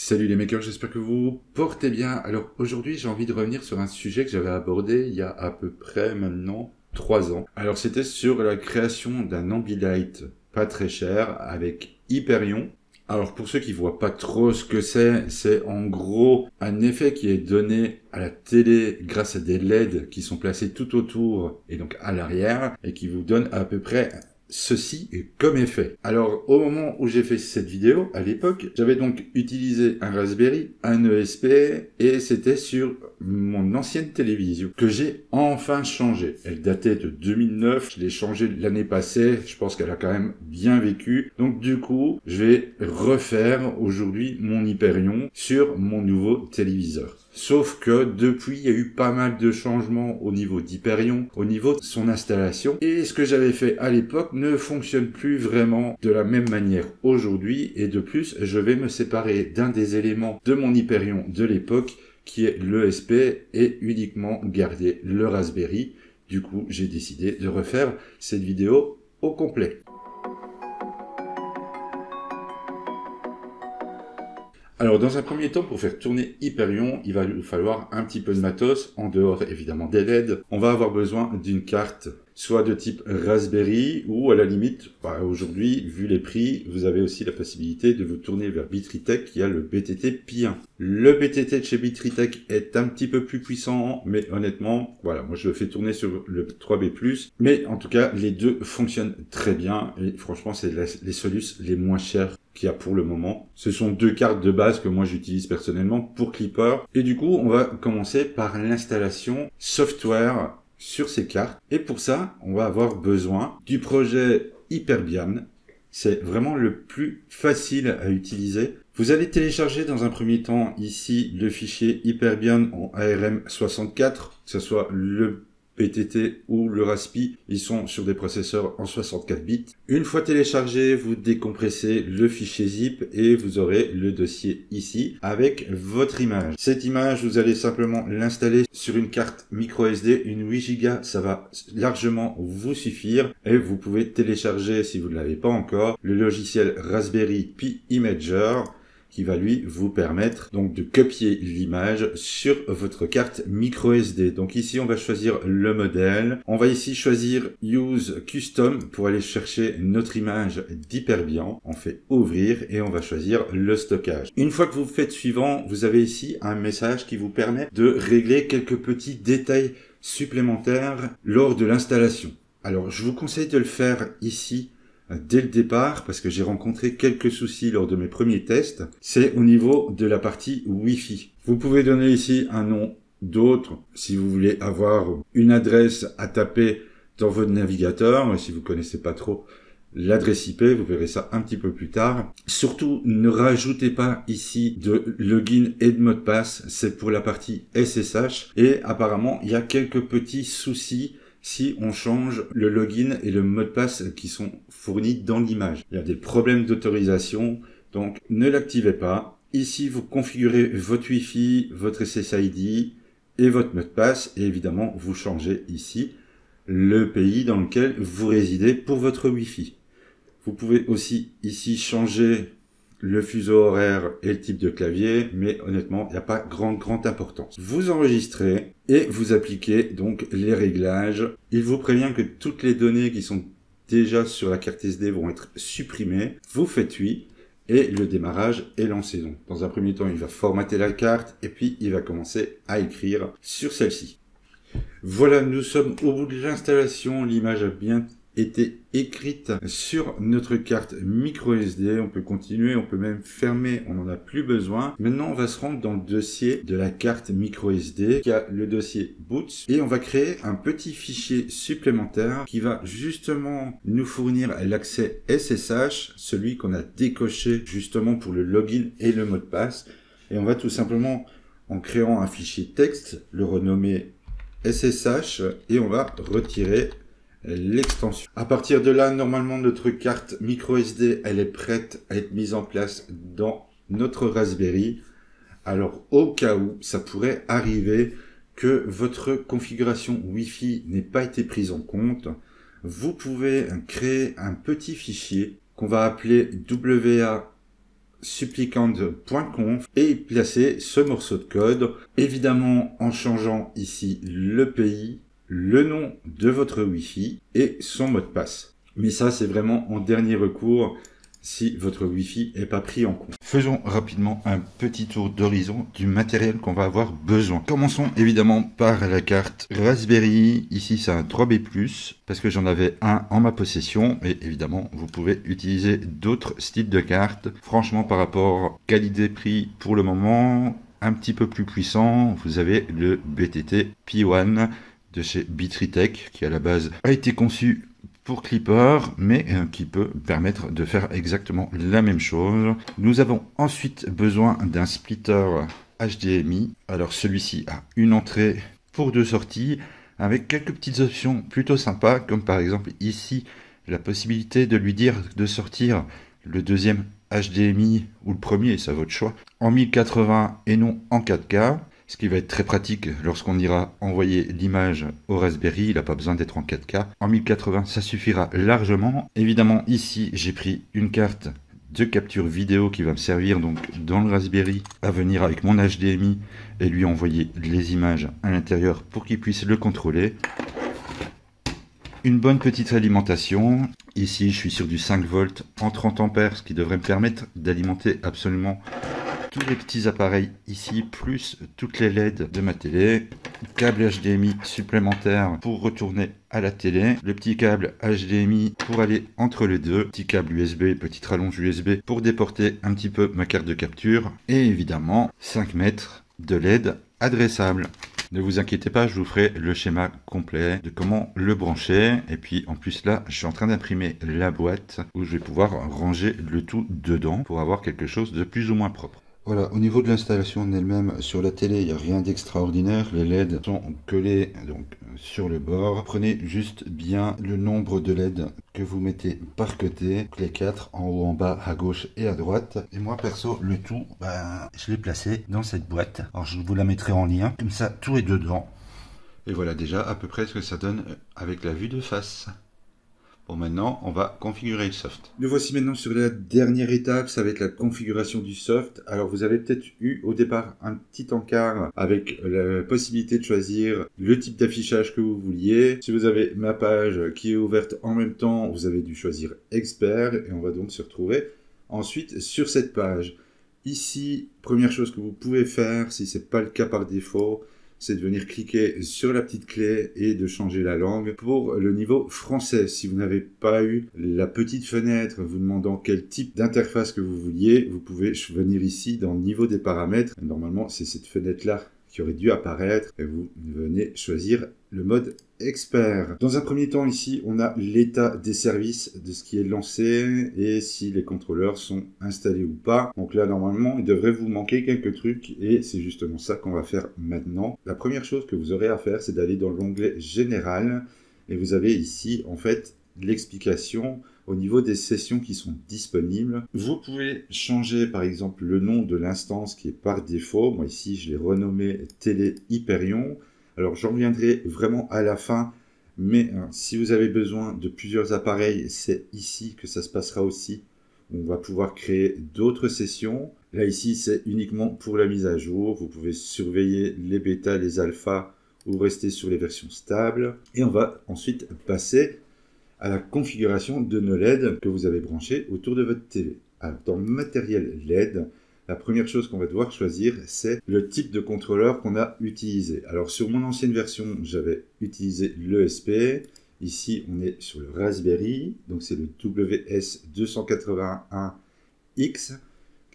Salut les makers, j'espère que vous vous portez bien. Alors aujourd'hui j'ai envie de revenir sur un sujet que j'avais abordé il y a à peu près maintenant 3 ans. Alors c'était sur la création d'un Ambilight pas très cher avec Hyperion. Alors pour ceux qui voient pas trop ce que c'est en gros un effet qui est donné à la télé grâce à des LED qui sont placés tout autour et donc à l'arrière et qui vous donne à peu près ceci comme effet. Alors au moment où j'ai fait cette vidéo, à l'époque, j'avais donc utilisé un Raspberry, un ESP et c'était sur mon ancienne télévision que j'ai enfin changé. Elle datait de 2009, je l'ai changée l'année passée, je pense qu'elle a quand même bien vécu. Donc du coup, je vais refaire aujourd'hui mon Hyperion sur mon nouveau téléviseur. Sauf que depuis, il y a eu pas mal de changements au niveau d'Hyperion, au niveau de son installation. Et ce que j'avais fait à l'époque ne fonctionne plus vraiment de la même manière aujourd'hui. Et de plus, je vais me séparer d'un des éléments de mon Hyperion de l'époque, qui est l'ESP, et uniquement garder le Raspberry. Du coup, j'ai décidé de refaire cette vidéo au complet. Alors dans un premier temps, pour faire tourner Hyperion, il va nous falloir un petit peu de matos, en dehors évidemment des LED. On va avoir besoin d'une carte, soit de type Raspberry, ou à la limite, aujourd'hui, vu les prix, vous avez aussi la possibilité de vous tourner vers Bitritech, qui a le BTT Pi 1. Le BTT de chez Bitritech est un petit peu plus puissant, mais honnêtement, voilà, moi je le fais tourner sur le 3B+, mais en tout cas, les deux fonctionnent très bien, et franchement, c'est les Solus les moins chers qu'il y a pour le moment. Ce sont deux cartes de base que moi j'utilise personnellement pour Clipper. Et du coup, on va commencer par l'installation software sur ces cartes. Et pour ça, on va avoir besoin du projet Hyperbian. C'est vraiment le plus facile à utiliser. Vous allez télécharger dans un premier temps ici le fichier Hyperbian en ARM64, que ce soit le BTT ou le Raspi, ils sont sur des processeurs en 64 bits. Une fois téléchargé, vous décompressez le fichier zip et vous aurez le dossier ici avec votre image. Cette image, vous allez simplement l'installer sur une carte micro SD, une 8 Go, ça va largement vous suffire. Et vous pouvez télécharger, si vous ne l'avez pas encore, le logiciel Raspberry Pi Imager, qui va lui vous permettre donc de copier l'image sur votre carte micro SD. Donc ici on va choisir le modèle, on va ici choisir Use Custom pour aller chercher notre image d'Hyperbian, on fait ouvrir et on va choisir le stockage. Une fois que vous faites suivant, vous avez ici un message qui vous permet de régler quelques petits détails supplémentaires lors de l'installation. Alors je vous conseille de le faire ici dès le départ, parce que j'ai rencontré quelques soucis lors de mes premiers tests, c'est au niveau de la partie Wi-Fi. Vous pouvez donner ici un nom d'autre si vous voulez avoir une adresse à taper dans votre navigateur, si vous connaissez pas trop l'adresse IP, vous verrez ça un petit peu plus tard. Surtout, ne rajoutez pas ici de login et de mot de passe, c'est pour la partie SSH, et apparemment, il y a quelques petits soucis si on change le login et le mot de passe qui sont fournis dans l'image. Il y a des problèmes d'autorisation, donc ne l'activez pas. Ici, vous configurez votre Wi-Fi, votre SSID et votre mot de passe, et évidemment, vous changez ici le pays dans lequel vous résidez pour votre Wi-Fi. Vous pouvez aussi ici changer le fuseau horaire et le type de clavier, mais honnêtement, il n'y a pas grande importance. Vous enregistrez et vous appliquez donc les réglages. Il vous prévient que toutes les données qui sont déjà sur la carte SD vont être supprimées. Vous faites oui et le démarrage est lancé. Donc, dans un premier temps, il va formater la carte et puis il va commencer à écrire sur celle-ci. Voilà, nous sommes au bout de l'installation. L'image a bien été écrite sur notre carte micro SD. On peut continuer, on peut même fermer, on n'en a plus besoin. Maintenant, on va se rendre dans le dossier de la carte micro SD qui a le dossier Boots et on va créer un petit fichier supplémentaire qui va justement nous fournir l'accès SSH, celui qu'on a décoché justement pour le login et le mot de passe. Et on va tout simplement, en créant un fichier texte, le renommer SSH et on va retirer l'extension. À partir de là, normalement, notre carte micro SD, elle est prête à être mise en place dans notre Raspberry. Alors, au cas où ça pourrait arriver que votre configuration Wi-Fi n'ait pas été prise en compte, vous pouvez créer un petit fichier qu'on va appeler WA supplicand.conf et y placer ce morceau de code, évidemment en changeant ici le pays, le nom de votre Wi-Fi et son mot de passe. Mais ça, c'est vraiment en dernier recours si votre Wi-Fi n'est pas pris en compte. Faisons rapidement un petit tour d'horizon du matériel qu'on va avoir besoin. Commençons évidemment par la carte Raspberry. Ici, c'est un 3B+, parce que j'en avais un en ma possession. Et évidemment, vous pouvez utiliser d'autres styles de cartes. Franchement, par rapport qualité-prix pour le moment, un petit peu plus puissant, vous avez le BTT P1 de chez Bitritech, qui à la base a été conçu pour Clipper, mais qui peut permettre de faire exactement la même chose. Nous avons ensuite besoin d'un splitter HDMI. Alors celui-ci a une entrée pour 2 sorties, avec quelques petites options plutôt sympas, comme par exemple ici, la possibilité de lui dire de sortir le deuxième HDMI ou le premier, c'est à votre choix, en 1080 et non en 4K. Ce qui va être très pratique lorsqu'on ira envoyer l'image au Raspberry, il n'a pas besoin d'être en 4K. En 1080, ça suffira largement. Évidemment, ici, j'ai pris une carte de capture vidéo qui va me servir donc dans le Raspberry à venir avec mon HDMI et lui envoyer les images à l'intérieur pour qu'il puisse le contrôler. Une bonne petite alimentation. Ici, je suis sur du 5 volts en 30 ampères, ce qui devrait me permettre d'alimenter absolument tous les petits appareils ici, plus toutes les LED de ma télé. Câble HDMI supplémentaire pour retourner à la télé. Le petit câble HDMI pour aller entre les deux. Petit câble USB, petite rallonge USB pour déporter un petit peu ma carte de capture. Et évidemment, 5 mètres de LED adressable. Ne vous inquiétez pas, je vous ferai le schéma complet de comment le brancher. Et puis en plus là, je suis en train d'imprimer la boîte où je vais pouvoir ranger le tout dedans pour avoir quelque chose de plus ou moins propre. Voilà, au niveau de l'installation en elle-même, sur la télé, il n'y a rien d'extraordinaire. Les LED sont collés donc sur le bord. Prenez juste bien le nombre de LED que vous mettez par côté. Les 4 en haut, en bas, à gauche et à droite. Et moi, perso, le tout, je l'ai placé dans cette boîte. Alors, je vous la mettrai en lien. Comme ça, tout est dedans. Et voilà déjà à peu près ce que ça donne avec la vue de face. Bon, maintenant, on va configurer le soft. Nous voici maintenant sur la dernière étape, ça va être la configuration du soft. Alors, vous avez peut-être eu au départ un petit encart avec la possibilité de choisir le type d'affichage que vous vouliez. Si vous avez ma page qui est ouverte en même temps, vous avez dû choisir expert et on va donc se retrouver ensuite sur cette page. Ici, première chose que vous pouvez faire, si ce n'est pas le cas par défaut, c'est de venir cliquer sur la petite clé et de changer la langue pour le niveau français. Si vous n'avez pas eu la petite fenêtre vous demandant quel type d'interface que vous vouliez, vous pouvez venir ici dans le niveau des paramètres. Normalement, c'est cette fenêtre-là qui aurait dû apparaître et vous venez choisir le mode expert. Dans un premier temps ici, on a l'état des services de ce qui est lancé et si les contrôleurs sont installés ou pas. Donc là, normalement, il devrait vous manquer quelques trucs et c'est justement ça qu'on va faire maintenant. La première chose que vous aurez à faire, c'est d'aller dans l'onglet Général et vous avez ici, en fait, l'explication au niveau des sessions qui sont disponibles. Vous pouvez changer par exemple le nom de l'instance qui est par défaut. Moi ici je l'ai renommé Télé Hyperion. Alors j'en reviendrai vraiment à la fin, mais si vous avez besoin de plusieurs appareils, c'est ici que ça se passera aussi. On va pouvoir créer d'autres sessions. Là ici c'est uniquement pour la mise à jour. Vous pouvez surveiller les bêtas, les alphas ou rester sur les versions stables. Et on va ensuite passer à la configuration de nos LED que vous avez branchés autour de votre télé. Alors, dans le matériel LED, la première chose qu'on va devoir choisir, c'est le type de contrôleur qu'on a utilisé. Alors, sur mon ancienne version, j'avais utilisé l'ESP. Ici, on est sur le Raspberry, donc c'est le WS281X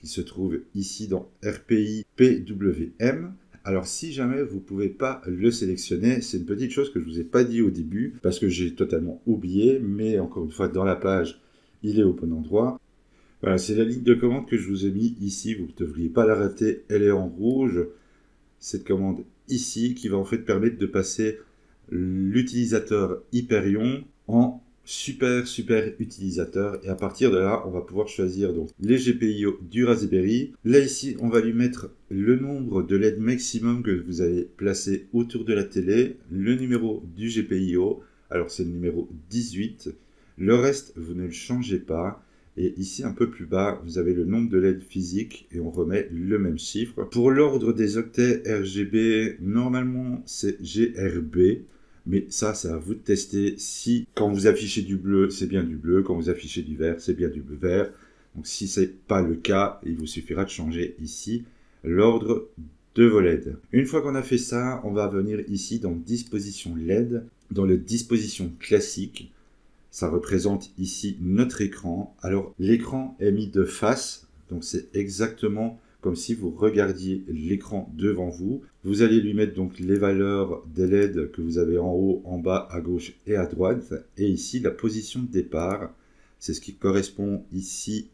qui se trouve ici dans RPI PWM. Alors, si jamais vous ne pouvez pas le sélectionner, c'est une petite chose que je ne vous ai pas dit au début, parce que j'ai totalement oublié, mais encore une fois, dans la page, il est au bon endroit. Voilà, c'est la ligne de commande que je vous ai mis ici, vous ne devriez pas la rater, elle est en rouge. Cette commande ici, qui va en fait permettre de passer l'utilisateur Hyperion en super utilisateur et à partir de là on va pouvoir choisir donc les GPIO du Raspberry. Là ici on va lui mettre le nombre de LED maximum que vous avez placé autour de la télé, le numéro du GPIO, alors c'est le numéro 18, le reste vous ne le changez pas Et ici, un peu plus bas, vous avez le nombre de LED physiques et on remet le même chiffre. Pour l'ordre des octets RGB, normalement, c'est GRB. Mais ça, c'est à vous de tester. Si, quand vous affichez du bleu, c'est bien du bleu. Quand vous affichez du vert, c'est bien du vert. Donc, si ce n'est pas le cas, il vous suffira de changer ici l'ordre de vos LED. Une fois qu'on a fait ça, on va venir ici dans Disposition LED, dans le Disposition classique. Ça représente ici notre écran. Alors, l'écran est mis de face, donc c'est exactement comme si vous regardiez l'écran devant vous. Vous allez lui mettre donc les valeurs des LED que vous avez en haut, en bas, à gauche et à droite. Et ici, la position de départ, c'est ce qui correspond ici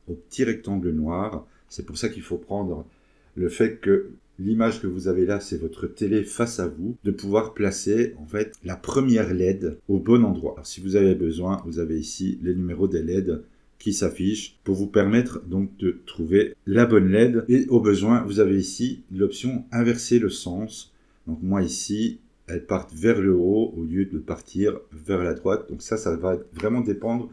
au petit rectangle noir. C'est pour ça qu'il faut prendre le fait que l'image que vous avez là, c'est votre télé face à vous, de pouvoir placer en fait la première LED au bon endroit. Alors, si vous avez besoin, vous avez ici les numéros des LED qui s'affichent pour vous permettre donc de trouver la bonne LED. Et au besoin, vous avez ici l'option inverser le sens. Donc moi ici, elles partent vers le haut au lieu de partir vers la droite. Donc ça va vraiment dépendre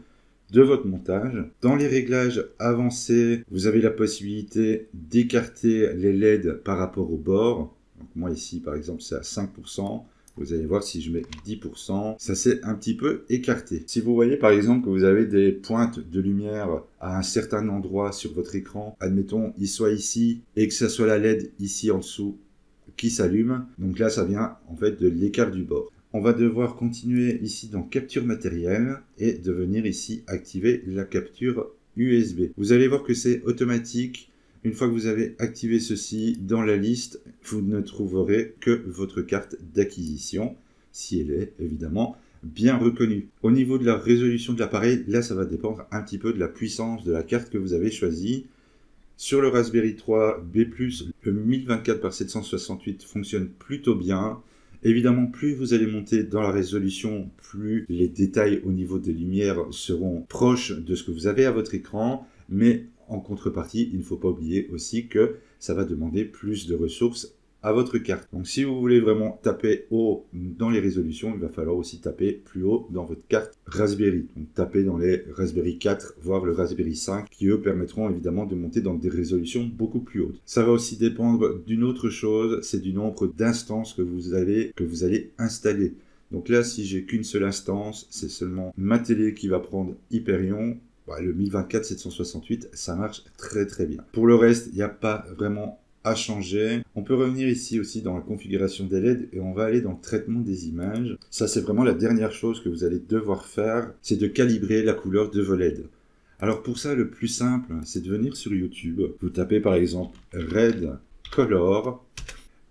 de votre montage. Dans les réglages avancés, vous avez la possibilité d'écarter les LED par rapport au bord. Donc moi ici, par exemple, c'est à 5%. Vous allez voir si je mets 10%, ça s'est un petit peu écarté. Si vous voyez par exemple que vous avez des pointes de lumière à un certain endroit sur votre écran, admettons, il soit ici et que ça soit la LED ici en dessous qui s'allume. Donc là, ça vient en fait de l'écart du bord. On va devoir continuer ici dans capture matérielle et de venir ici activer la capture USB. Vous allez voir que c'est automatique. Une fois que vous avez activé ceci dans la liste, vous ne trouverez que votre carte d'acquisition, si elle est évidemment bien reconnue. Au niveau de la résolution de l'appareil, là ça va dépendre un petit peu de la puissance de la carte que vous avez choisie. Sur le Raspberry 3 B+, le 1024 par 768 fonctionne plutôt bien. Évidemment, plus vous allez monter dans la résolution, plus les détails au niveau des lumières seront proches de ce que vous avez à votre écran. Mais en contrepartie, il ne faut pas oublier aussi que ça va demander plus de ressources à votre carte. Donc si vous voulez vraiment taper haut dans les résolutions, il va falloir aussi taper plus haut dans votre carte Raspberry. Donc taper dans les Raspberry 4, voire le Raspberry 5, qui eux permettront évidemment de monter dans des résolutions beaucoup plus hautes. Ça va aussi dépendre d'une autre chose, c'est du nombre d'instances que vous allez installer. Donc là, si j'ai qu'une seule instance, c'est seulement ma télé qui va prendre Hyperion. Le 1024-768, ça marche très très bien. Pour le reste, il n'y a pas vraiment à changer. On peut revenir ici aussi dans la configuration des LED et on va aller dans le traitement des images. Ça, c'est vraiment la dernière chose que vous allez devoir faire, c'est de calibrer la couleur de vos LED. Alors pour ça, le plus simple, c'est de venir sur YouTube. Vous tapez par exemple Red Color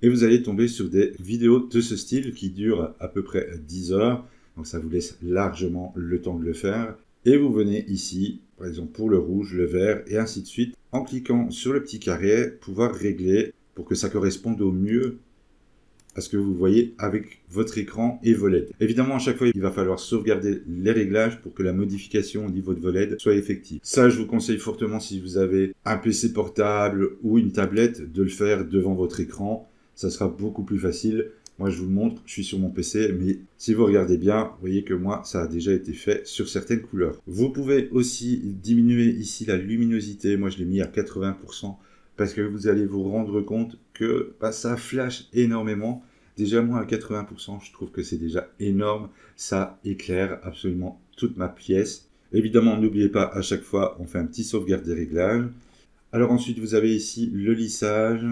et vous allez tomber sur des vidéos de ce style qui durent à peu près 10 heures. Donc ça vous laisse largement le temps de le faire. Et vous venez ici, par exemple pour le rouge, le vert et ainsi de suite, en cliquant sur le petit carré, pouvoir régler pour que ça corresponde au mieux à ce que vous voyez avec votre écran et vos LED. Évidemment, à chaque fois, il va falloir sauvegarder les réglages pour que la modification au niveau de vos LED soit effective. Ça, je vous conseille fortement si vous avez un PC portable ou une tablette de le faire devant votre écran. Ça sera beaucoup plus facile. Moi, je vous le montre, je suis sur mon PC, mais si vous regardez bien, vous voyez que moi, ça a déjà été fait sur certaines couleurs. Vous pouvez aussi diminuer ici la luminosité. Moi, je l'ai mis à 80% parce que vous allez vous rendre compte que ça flash énormément. Déjà, moi, à 80%, je trouve que c'est déjà énorme. Ça éclaire absolument toute ma pièce. Évidemment, n'oubliez pas, à chaque fois, on fait un petit sauvegarde des réglages. Alors ensuite, vous avez ici le lissage.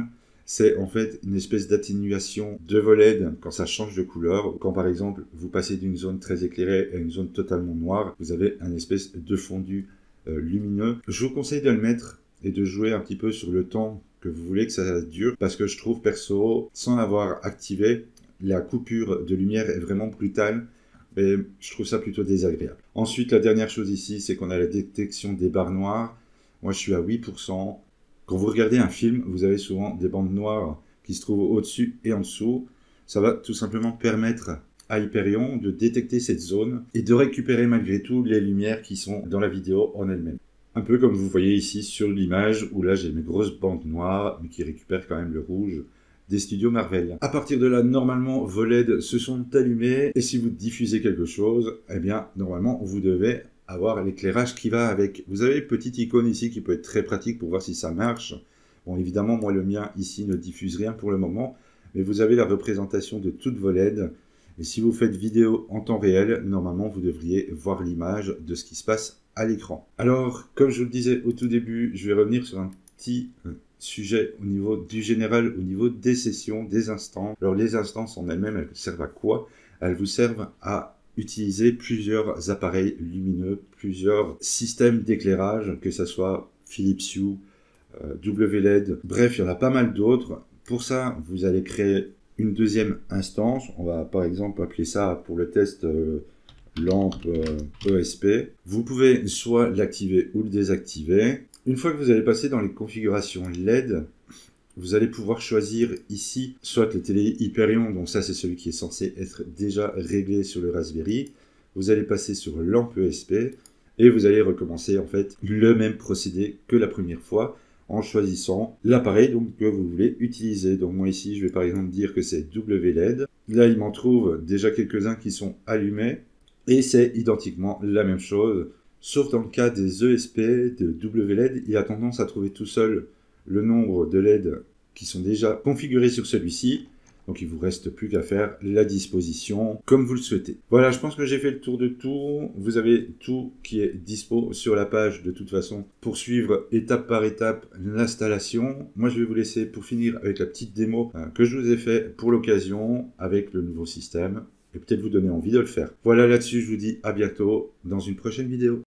C'est en fait une espèce d'atténuation de vos LED quand ça change de couleur. Quand par exemple vous passez d'une zone très éclairée à une zone totalement noire, vous avez un espèce de fondu lumineux. Je vous conseille de le mettre et de jouer un petit peu sur le temps que vous voulez que ça dure, parce que je trouve perso, sans l'avoir activé, la coupure de lumière est vraiment brutale. Et je trouve ça plutôt désagréable. Ensuite, la dernière chose ici, c'est qu'on a la détection des barres noires. Moi, je suis à 8%. Quand vous regardez un film, vous avez souvent des bandes noires qui se trouvent au-dessus et en dessous. Ça va tout simplement permettre à Hyperion de détecter cette zone et de récupérer malgré tout les lumières qui sont dans la vidéo en elle-même. Un peu comme vous voyez ici sur l'image où là j'ai mes grosses bandes noires mais qui récupèrent quand même le rouge des studios Marvel. À partir de là, normalement, vos LED se sont allumés et si vous diffusez quelque chose, eh bien, normalement, vous devez avoir l'éclairage qui va avec. Vous avez une petite icône ici qui peut être très pratique pour voir si ça marche. Bon, évidemment, moi, le mien ici ne diffuse rien pour le moment, mais vous avez la représentation de toutes vos LED. Et si vous faites vidéo en temps réel, normalement, vous devriez voir l'image de ce qui se passe à l'écran. Alors, comme je vous le disais au tout début, je vais revenir sur un petit sujet au niveau du général, au niveau des sessions, des instances. Alors, les instances en elles-mêmes, elles servent à quoi? Elles vous servent à utiliser plusieurs appareils lumineux, plusieurs systèmes d'éclairage, que ce soit Philips Hue, WLED, bref, il y en a pas mal d'autres. Pour ça, vous allez créer une deuxième instance. On va par exemple appeler ça pour le test lampe ESP. Vous pouvez soit l'activer ou le désactiver. Une fois que vous allez passer dans les configurations LED, vous allez pouvoir choisir ici soit le télé Hyperion, donc ça c'est celui qui est censé être déjà réglé sur le Raspberry. Vous allez passer sur lampe ESP et vous allez recommencer en fait le même procédé que la première fois en choisissant l'appareil donc que vous voulez utiliser. Donc moi ici je vais par exemple dire que c'est WLED. Là il m'en trouve déjà quelques-uns qui sont allumés et c'est identiquement la même chose. Sauf dans le cas des ESP, de WLED, il a tendance à trouver tout seul le nombre de LED qui sont déjà configurés sur celui-ci. Donc il ne vous reste plus qu'à faire la disposition comme vous le souhaitez. Voilà, je pense que j'ai fait le tour de tout. Vous avez tout qui est dispo sur la page de toute façon pour suivre étape par étape l'installation. Moi je vais vous laisser pour finir avec la petite démo que je vous ai fait pour l'occasion avec le nouveau système et peut-être vous donner envie de le faire. Voilà, là-dessus je vous dis à bientôt dans une prochaine vidéo.